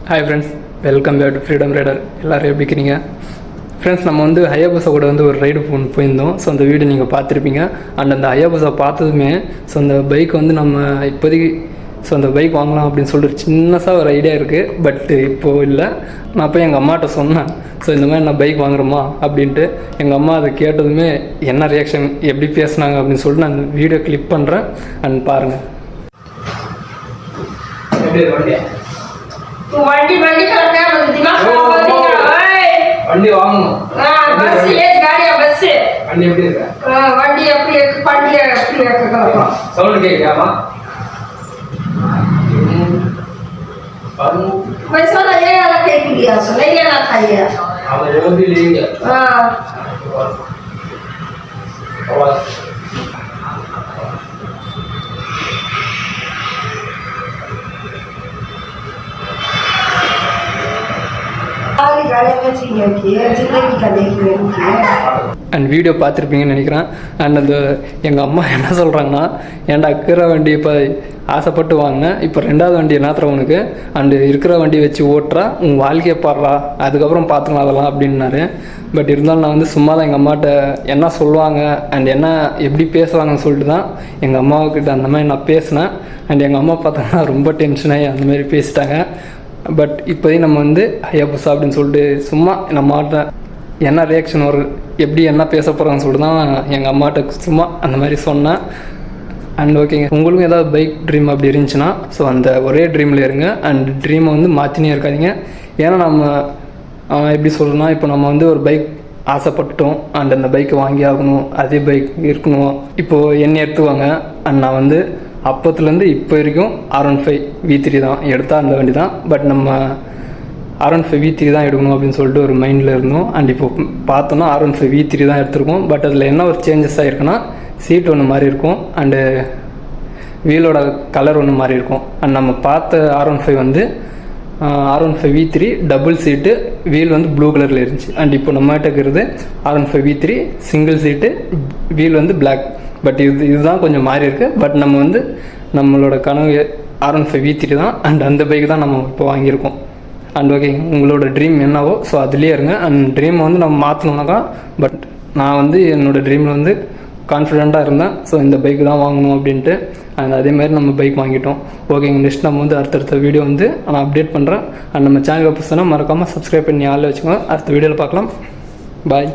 Hi friends, welcome back to Freedom Rider. எல்லோரும் எப்படி இருக்கிறீங்க ஃப்ரெண்ட்ஸ்? நம்ம வந்து ஹயாபுசா கூட வந்து ஒரு ரைடு போயிருந்தோம். ஸோ அந்த வீடியோ நீங்கள் பார்த்துருப்பீங்க. அண்ட் அந்த ஹயாபுசா பார்த்ததுமே ஸோ அந்த பைக் வந்து நம்ம இப்போதைக்கு ஸோ அந்த பைக் வாங்கலாம் அப்படின்னு சொல்லிட்டு சின்னதாக ஒரு ஐடியா இருக்குது. பட் இப்போது இல்லை. நான் போய் எங்கள் அம்மாட்ட சொன்னேன், ஸோ இந்த மாதிரி நான் பைக் வாங்குறோமா அப்படின்ட்டு. எங்கள் அம்மா அதை கேட்டதுமே என்ன ரியாக்ஷன், எப்படி பேசுனாங்க அப்படின்னு சொல்லிட்டு நான் அந்த வீடியோ கிளிப் பண்ணுறேன். அண்ட் பாருங்கள். वंडी वंडी करके बस दिमाग खराब कर दिया ओए वंडी वांगो बस ये गाड़ी बस से वंडी எப்படி இருக்கு वंडी अपनी एक पंडी अपनी एक का साउंड கேக்குதாமா पैसा ना ये वाला के लिया सो नहीं लेना था ये अब जो भी लेंगे हां और அண்ட் வீடியோ பார்த்துருப்பீங்கன்னு நினைக்கிறேன். அண்ட் அந்த எங்கள் அம்மா என்ன சொல்கிறாங்கன்னா, ஏன்டா இருக்கிற வண்டி இப்போ ஆசைப்பட்டு வாங்கினேன், இப்போ ரெண்டாவது வண்டி என்னத்துற உனக்கு, அண்டு இருக்கிற வண்டி வச்சு ஓட்டுறா, உன் வாழ்க்கையை பாடுறா, அதுக்கப்புறம் பார்த்துக்கலாம் அதெல்லாம் அப்படின்னாரு. பட் இருந்தாலும் நான் வந்து சும்மா தான் எங்கள் அம்மாட்ட என்ன சொல்லுவாங்க அண்ட் என்ன எப்படி பேசுவாங்கன்னு சொல்லிட்டு தான் எங்கள் அம்மாவுக்கிட்ட அந்த மாதிரி நான் பேசினேன். அண்ட் எங்கள் அம்மா பார்த்தாங்கன்னா ரொம்ப டென்ஷனாகி அந்த மாதிரி பேசிட்டாங்க. பட் இப்போதைக்கு நம்ம வந்து ஹயாபுசா அப்படின்னு சொல்லிட்டு சும்மா நம்ம அம்மாட்ட என்ன ரியாக்ஷன் வரும், எப்படி என்ன பேச போகிறாங்கன்னு சொல்லிட்டு தான் எங்கள் அம்மாட்ட சும்மா அந்த மாதிரி சொன்னேன். அண்ட் ஓகேங்க, உங்களுக்கும் ஏதாவது பைக் ட்ரீம் அப்படி இருந்துச்சுன்னா ஸோ அந்த ஒரே ட்ரீமில் இருங்க. அண்ட் ட்ரீமை வந்து மாற்றினே இருக்காதிங்க. ஏன்னா நம்ம எப்படி சொல்கிறோன்னா, இப்போ நம்ம வந்து ஒரு பைக் ஆசைப்பட்டோம் அண்ட் அந்த பைக்கை வாங்கி ஆகணும், அதே பைக் இருக்கணும். இப்போது என்ன எடுத்துவாங்க. அண்ட் நான் வந்து அப்போத்துலேருந்து இப்போ வரைக்கும் R15 V3 தான் எடுத்தால் அந்த வண்டி தான். பட் நம்ம R15 V3 தான் எடுக்கணும் அப்படின்னு சொல்லிட்டு ஒரு மைண்டில் இருந்தோம். அண்ட் இப்போ பார்த்தோன்னா R15 V3 தான் எடுத்திருக்கோம். பட் அதில் என்ன ஒரு சேஞ்சஸ் ஆகிருக்குன்னா, சீட் ஒன்று மாதிரி இருக்கும் அண்டு வீலோட கலர் ஒன்று மாதிரி இருக்கும். அண்ட் நம்ம பார்த்த R15 வந்து R15 V3 double seat, wheel வந்து ப்ளூ கலரில் இருந்துச்சு. அண்ட் இப்போ நம்மகிட்ட இருக்கிறது R15 V3 single seat, wheel வந்து பிளாக். பட் இதுதான் கொஞ்சம் மாறி இருக்குது. பட் நம்ம வந்து நம்மளோட கனவு R15 V3 தான். அண்ட் அந்த பைக் தான் நம்ம இப்போ வாங்கியிருக்கோம். அண்ட் ஓகே, உங்களோட ட்ரீம் என்னவோ ஸோ அதுலேயே இருங்க. அண்ட் ட்ரீமை வந்து நம்ம மாற்றணுன்னாக்கா, பட் நான் வந்து என்னோடய ட்ரீமில் வந்து கான்ஃபிடெண்ட்டாக இருந்தேன். ஸோ இந்த பைக் தான் வாங்கணும் அப்படின்ட்டு. அண்ட் அதேமாதிரி நம்ம பைக் வாங்கிட்டோம். ஓகேங்க, நெக்ஸ்ட் நம்ம வந்து அடுத்தடுத்த வீடியோ வந்து நான் அப்டேட் பண்ணுறேன். அண்ட் நம்ம சேனலை புதுசுனா மறக்காமல் சப்ஸ்கிரைப் பண்ணி ஆளில் வச்சுக்கோங்க. அடுத்த வீடியோவில் பார்க்கலாம். பாய்.